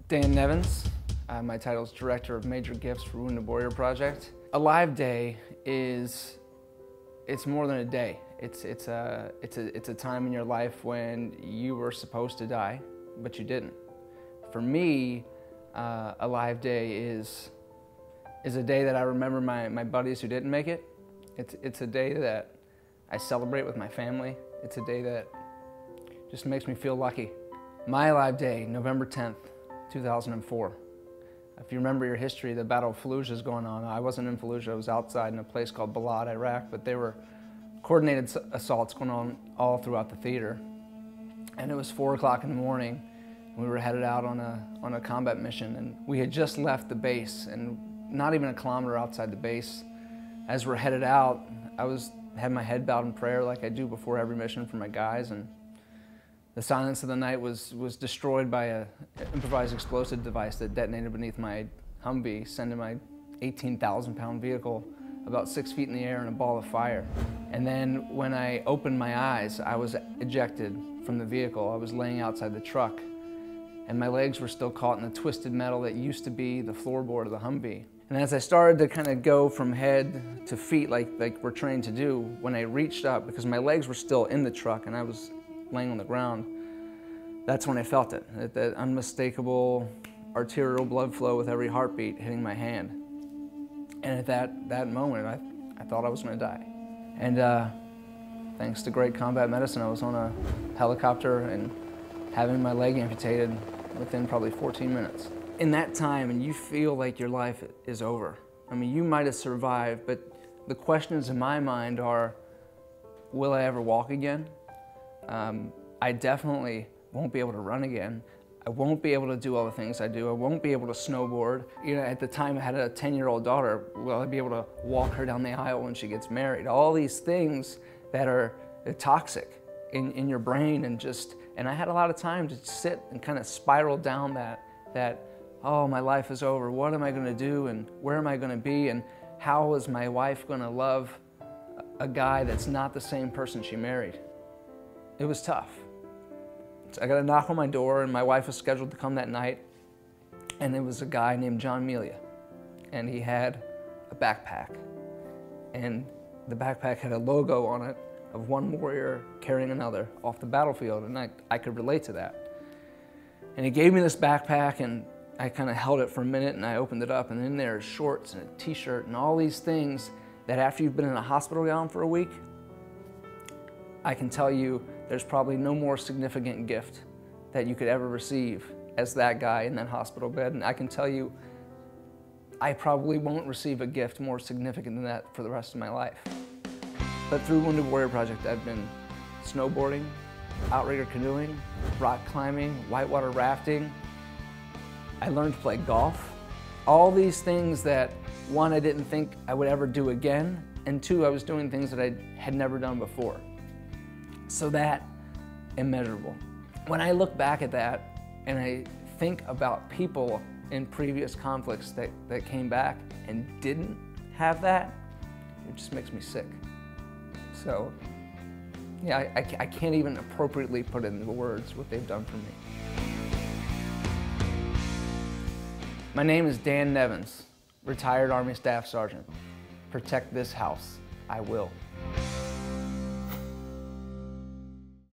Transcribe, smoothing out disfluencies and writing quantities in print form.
Dan Nevins. My title is Director of Major Gifts for Wounded Warrior Project. A live day it's more than a day. It's a time in your life when you were supposed to die, but you didn't. For me, a live day is a day that I remember my buddies who didn't make it. It's a day that I celebrate with my family. It's a day that just makes me feel lucky. My live day, November 10th, 2004. If you remember your history, the Battle of Fallujah is going on. I wasn't in Fallujah, I was outside in a place called Balad, Iraq, but there were coordinated assaults going on all throughout the theater. And it was 4 o'clock in the morning. We were headed out on a combat mission, and we had just left the base, and not even a kilometer outside the base. As we're headed out, I had my head bowed in prayer like I do before every mission for my guys, and the silence of the night was destroyed by an improvised explosive device that detonated beneath my Humvee, sending my 18,000-pound vehicle about 6 feet in the air in a ball of fire. And then when I opened my eyes, I was ejected from the vehicle. I was laying outside the truck, and my legs were still caught in the twisted metal that used to be the floorboard of the Humvee. And as I started to kind of go from head to feet like we're trained to do, when I reached up, because my legs were still in the truck and I was laying on the ground, that's when I felt it, that unmistakable arterial blood flow with every heartbeat hitting my hand. And at that moment, I thought I was going to die. And thanks to great combat medicine, I was on a helicopter and having my leg amputated within probably 14 minutes. In that time, and you feel like your life is over. I mean, you might have survived, but the questions in my mind are, will I ever walk again? I definitely won't be able to run again. I won't be able to do all the things I do. I won't be able to snowboard. You know, at the time I had a 10-year-old daughter. Will I be able to walk her down the aisle when she gets married? All these things that are toxic in your brain, and I had a lot of time to sit and kind of spiral down that, oh, my life is over. What am I going to do, and where am I going to be, and how is my wife going to love a guy that's not the same person she married? It was tough. So I got a knock on my door, and my wife was scheduled to come that night, and it was a guy named John Melia, and he had a backpack, and the backpack had a logo on it of one warrior carrying another off the battlefield, and I could relate to that. And he gave me this backpack, and I kind of held it for a minute, and I opened it up, and in there are shorts and a t-shirt and all these things that after you've been in a hospital gown for a week, I can tell you there's probably no more significant gift that you could ever receive as that guy in that hospital bed. And I can tell you, I probably won't receive a gift more significant than that for the rest of my life. But through Wounded Warrior Project, I've been snowboarding, outrigger canoeing, rock climbing, whitewater rafting. I learned to play golf. All these things that, one, I didn't think I would ever do again, and two, I was doing things that I had never done before. So that, immeasurable. When I look back at that and I think about people in previous conflicts that came back and didn't have that, it just makes me sick. So, yeah, I can't even appropriately put into words what they've done for me. My name is Dan Nevins, retired Army Staff Sergeant. Protect this house. I will.